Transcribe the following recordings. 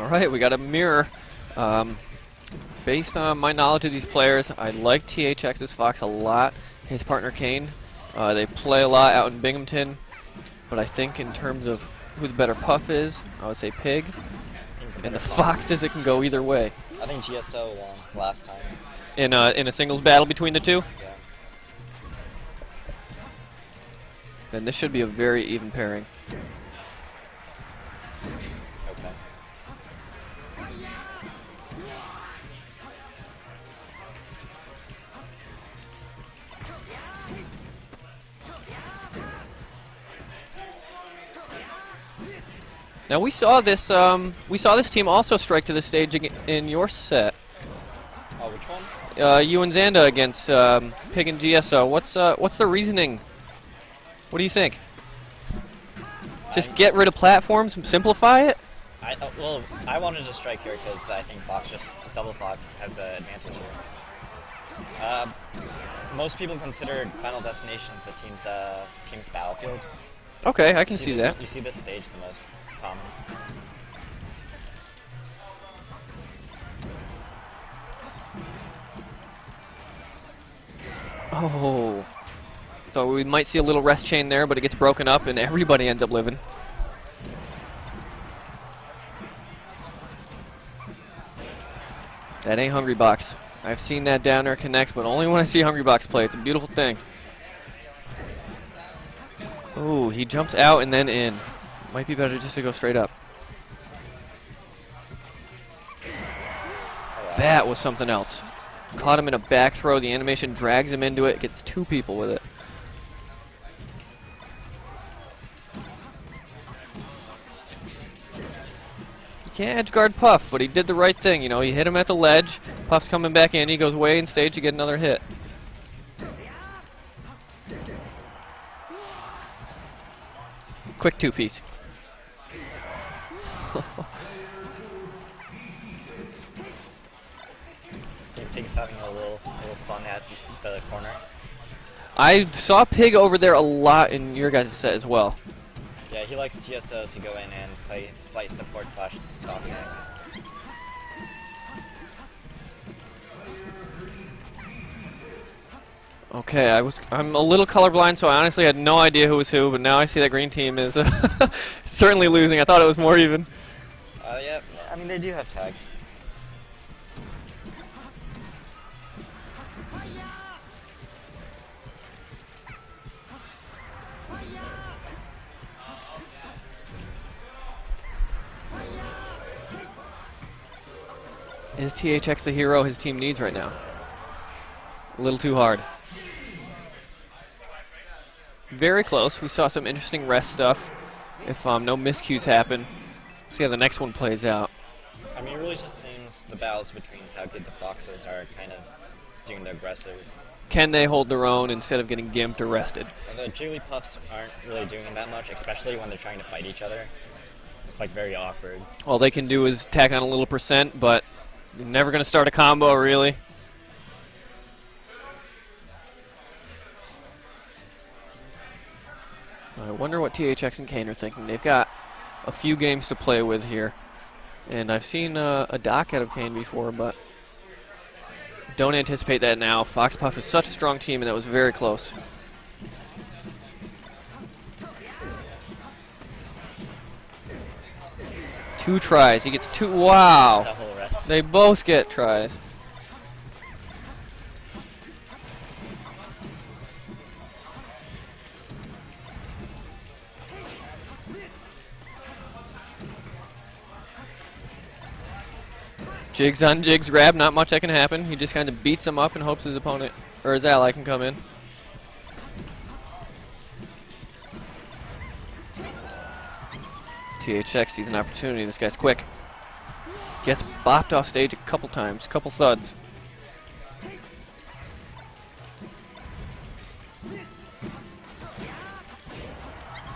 All right, we got a mirror. Based on my knowledge of these players, I like THX's Fox a lot. His partner Kane, they play a lot out in Binghamton, but I think in terms of who the better puff is, I would say Pig. And the Foxes, it can go either way. I think GSO won last time. In a singles battle between the two? Yeah. Then this should be a very even pairing. Okay. Now we saw this team also strike to the stage in your set. Oh, which one? You and Xanda against Pig and GSO. What's the reasoning? What do you think? Just get rid of platforms and simplify it? Well, I wanted to strike here because I think double Fox has an advantage here. Most people consider Final Destination the team's battlefield. Okay, I can see that. You see this stage the most common. Oh. So we might see a little rest chain there, but it gets broken up and everybody ends up living. That ain't Hungry Box. I've seen that down air connect, but only when I see Hungry Box play. It's a beautiful thing. Ooh, he jumps out and then in. Might be better just to go straight up. That was something else. Caught him in a back throw. The animation drags him into it. Gets two people with it. You can't edge guard Puff, but he did the right thing. You know, he hit him at the ledge. Puff's coming back in. He goes way in stage to get another hit. Quick two-piece. Pig's having a little fun at the corner. I saw Pig over there a lot in your guys' set as well. Yeah, he likes GSO to go in and play slight support / stop tank. Okay, I'm a little colorblind, so I honestly had no idea who was who, but now I see that green team is certainly losing. I thought it was more even. Yeah, I mean, they do have tags. Is THX the hero his team needs right now? A little too hard. Very close. We saw some interesting rest stuff. If no miscues happen, see how the next one plays out. I mean, it really just seems the battles between how good the Foxes are kind of doing the aggressors. Can they hold their own instead of getting gimped or rested? The Jigglypuffs aren't really doing that much, especially when they're trying to fight each other. It's like very awkward. All they can do is tack on a little %, but you're never going to start a combo, really. I wonder what THX and Kane are thinking. They've got a few games to play with here. And I've seen a dock out of Kane before, but don't anticipate that now. Fox Puff is such a strong team, and that was very close. Two tries. He gets two. Wow. Double rest. They both get tries. Jigs on Jigs grab, not much that can happen. He just kind of beats him up and hopes his opponent or his ally can come in. THX sees an opportunity. This guy's quick. Gets bopped off stage a couple times, couple thuds.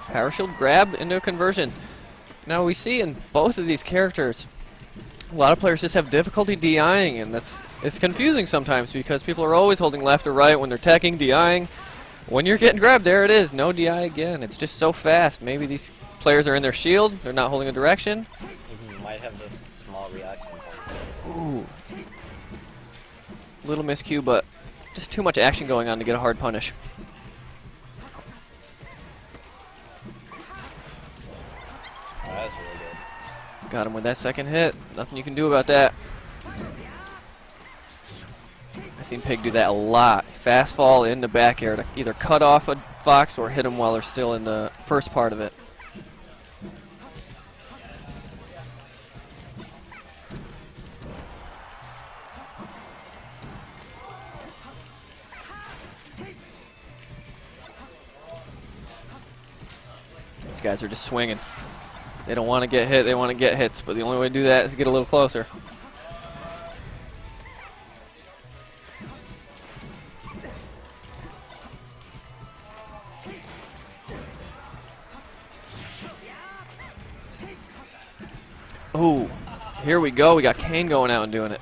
Power shield grab into a conversion. Now we see in both of these characters, a lot of players just have difficulty DIing, and it's confusing sometimes because people are always holding left or right when they're teching, DIing. When you're getting grabbed, there it is, no DI again. It's just so fast. Maybe these players are in their shield, they're not holding a direction. You might have just small reaction times. Ooh. Little miscue, but just too much action going on to get a hard punish. Oh, that was really good. Got him with that second hit. Nothing you can do about that. I've seen Pig do that a lot. Fast fall into back air to either cut off a Fox or hit him while they're still in the first part of it. These guys are just swinging. They don't want to get hit, they want to get hits, but the only way to do that is to get a little closer. Oh, here we go. We got Kane going out and doing it.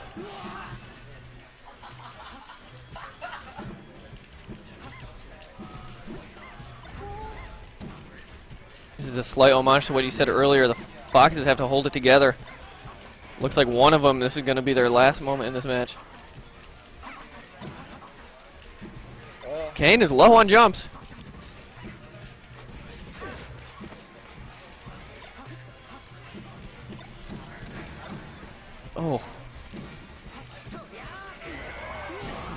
This is a slight homage to what you said earlier. The Foxes have to hold it together. Looks like one of them, this is going to be their last moment in this match. Kane is low on jumps. Oh.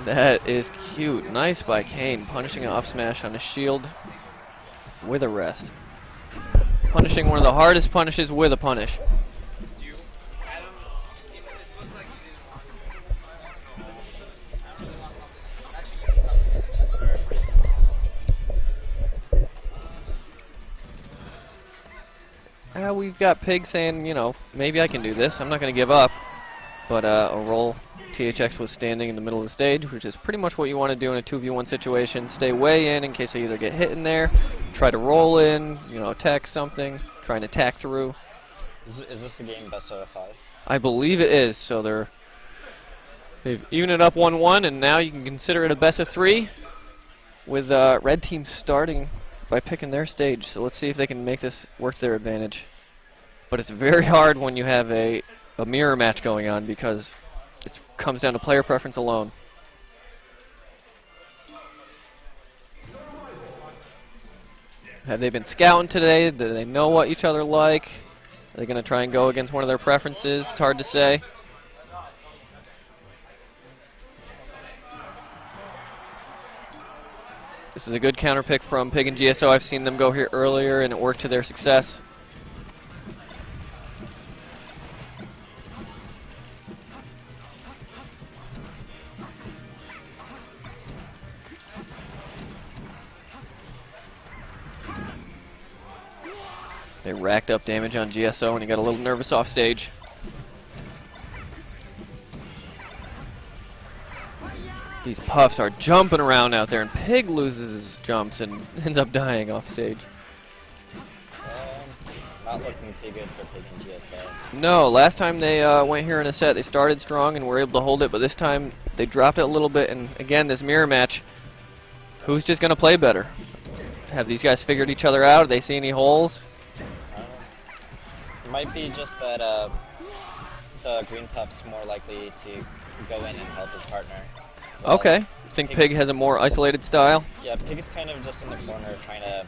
That is cute. Nice by Kane, punishing an up smash on a shield with a rest. Punishing one of the hardest punishes with a punish. We've got Pig saying, you know, maybe I can do this. I'm not going to give up. But a roll, THX was standing in the middle of the stage, which is pretty much what you want to do in a 2v1 situation. Stay way in case they either get hit in there, try to roll in, you know, attack something, try and attack through. Is this the game best out of 5? I believe it is. So they've evened it up 1-1, and now you can consider it a best of 3 with red team starting by picking their stage. So let's see if they can make this work to their advantage. But it's very hard when you have a mirror match going on because it comes down to player preference alone. Have they been scouting today? Do they know what each other like? Are they going to try and go against one of their preferences? It's hard to say. This is a good counter pick from Pig and GSO. I've seen them go here earlier and it worked to their success. They racked up damage on GSO and he got a little nervous off stage. These puffs are jumping around out there and Pig loses his jumps and ends up dying off stage. Not looking too good for Pig and GSO. No, last time they went here in a set, they started strong and were able to hold it, but this time they dropped it a little bit, and again, this mirror match, who's just going to play better? Have these guys figured each other out? Do they see any holes? It might be just that the green puff's more likely to go in and help his partner. Well, okay. Think Pig has a more isolated style? Yeah, Pig is kind of just in the corner trying to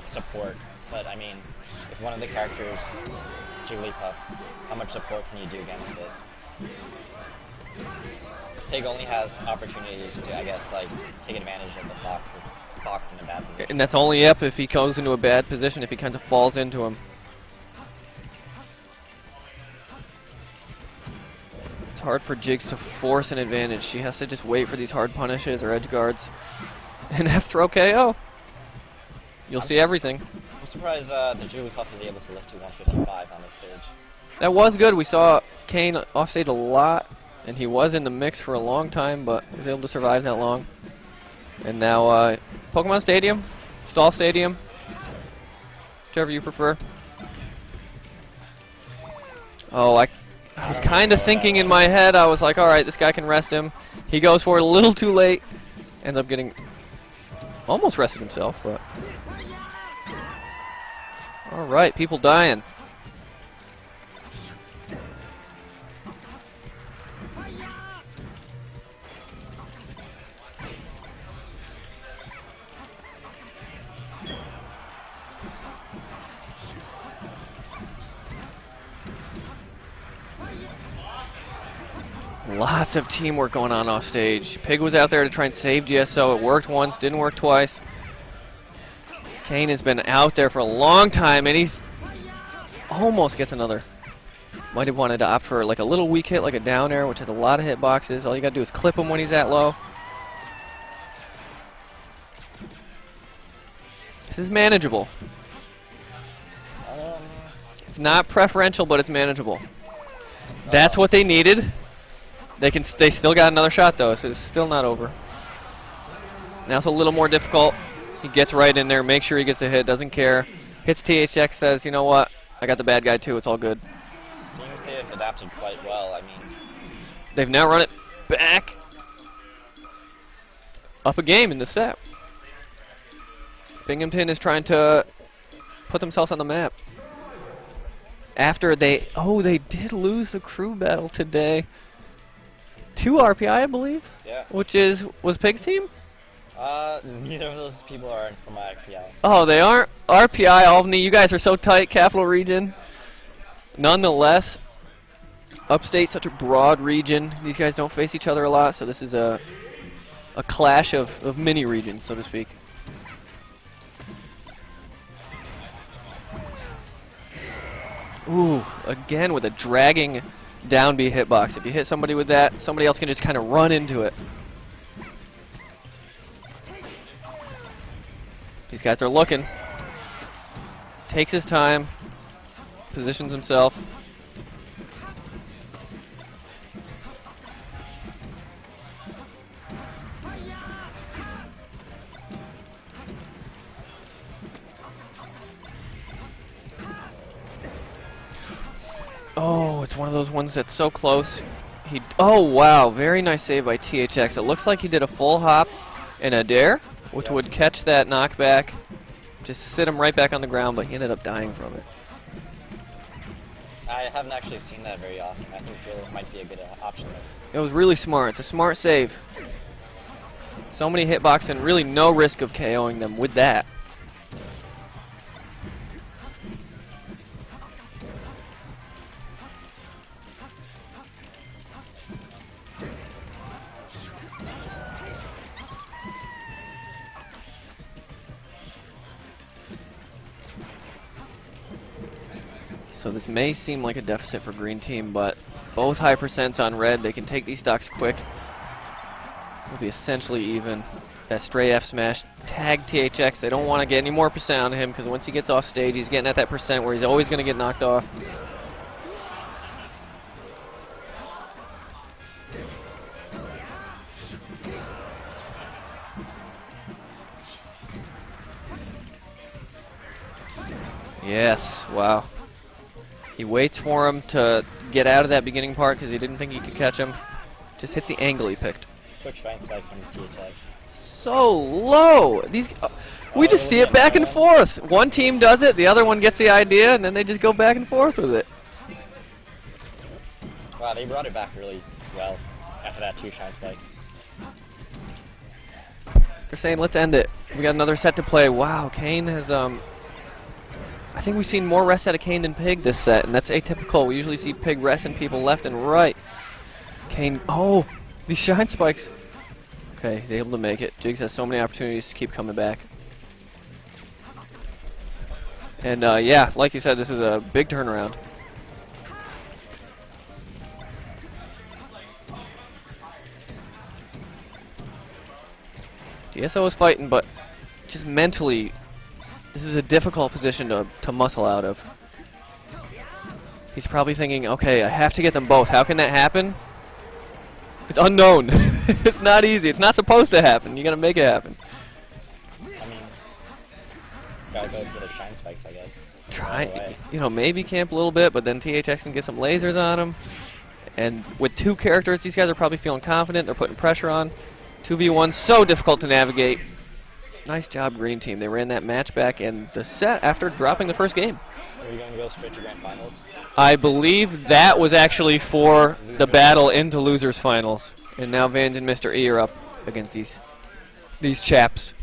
support. But, I mean, if one of the characters, Jigglypuff, how much support can you do against it? Pig only has opportunities to, I guess, like, take advantage of the Fox in a bad position. And that's only up if he goes into a bad position, if he kind of falls into him. It's hard for Jigs to force an advantage. She has to just wait for these hard punishes or edge guards. And F-throw KO. You'll see everything. I'm surprised the Jigglypuff was able to lift to 155 on this stage. That was good. We saw Kane offstage a lot, and he was in the mix for a long time, but he was able to survive that long. And now Pokemon Stadium, Stall Stadium, whichever you prefer. Oh, I was kind of thinking in my head, I was like, all right, this guy can rest him. He goes for it a little too late. Ends up getting almost rested himself, but... All right, people dying. Lots of teamwork going on off stage. Pig was out there to try and save GSO. It worked once, didn't work twice. Kane has been out there for a long time, and he's almost gets another. Might have wanted to opt for like a little weak hit, like a down air, which has a lot of hitboxes. All you gotta do is clip him when he's that low. This is manageable. It's not preferential, but it's manageable. That's what they needed. They still got another shot though, so it's still not over. Now it's a little more difficult. He gets right in there, makes sure he gets a hit, doesn't care. Hits THX, says, you know what? I got the bad guy too, it's all good. Seems they have adapted quite well, I mean. They've now run it back. Up a game in the set. Binghamton is trying to put themselves on the map. After they did lose the crew battle today. 2 RPI, I believe? Yeah. Was Pig's team? Neither of those people are from RPI. Oh, they aren't? RPI, Albany, you guys are so tight, Capital Region. Nonetheless, Upstate, such a broad region. These guys don't face each other a lot, so this is a clash of mini regions, so to speak. Ooh, again with a dragging down B hitbox. If you hit somebody with that, somebody else can just kind of run into it. These guys are looking. Takes his time. Positions himself. Oh, it's one of those ones that's so close. Oh, wow. Very nice save by THX. It looks like he did a full hop and a dare, which would catch that knockback. Just sit him right back on the ground, but he ended up dying from it. I haven't actually seen that very often. I think drill might be a good option there. It was really smart. It's a smart save. So many hitbox and really no risk of KOing them with that. So this may seem like a deficit for green team, but both high percents on red. They can take these stocks quick. It'll be essentially even. That stray F smash tag THX. They don't want to get any more percent on him because once he gets off stage, he's getting at that percent where he's always going to get knocked off. Yes, wow. He waits for him to get out of that beginning part because he didn't think he could catch him. Just hits the angle he picked. Quick fine spike from THX. So low. We just see it back and forth. One team does it, the other one gets the idea, and then they just go back and forth with it. Wow, they brought it back really well after that 2 shine spikes. They're saying, let's end it. We got another set to play. Wow, Kane has, I think we've seen more rest out of Kane than Pig this set, and that's atypical. We usually see Pig resting people left and right. Kane, oh, these shine spikes. Okay, he's able to make it. Jigs has so many opportunities to keep coming back. And yeah, like you said, this is a big turnaround. GSO is fighting, but just mentally, this is a difficult position to muscle out of. He's probably thinking, okay, I have to get them both. How can that happen? It's unknown. It's not easy. It's not supposed to happen. You gotta make it happen. I mean, gotta go for the shine spikes, I guess. Try, you know, maybe camp a little bit, but then THX can get some lasers on him. And with 2 characters, these guys are probably feeling confident. They're putting pressure on. 2v1, so difficult to navigate. Nice job, green team. They ran that match back in the set after dropping the first game. Are you going to go straight to grand finals? I believe that was actually for the battle into losers finals. And now Vans and Mr. E are up against these chaps.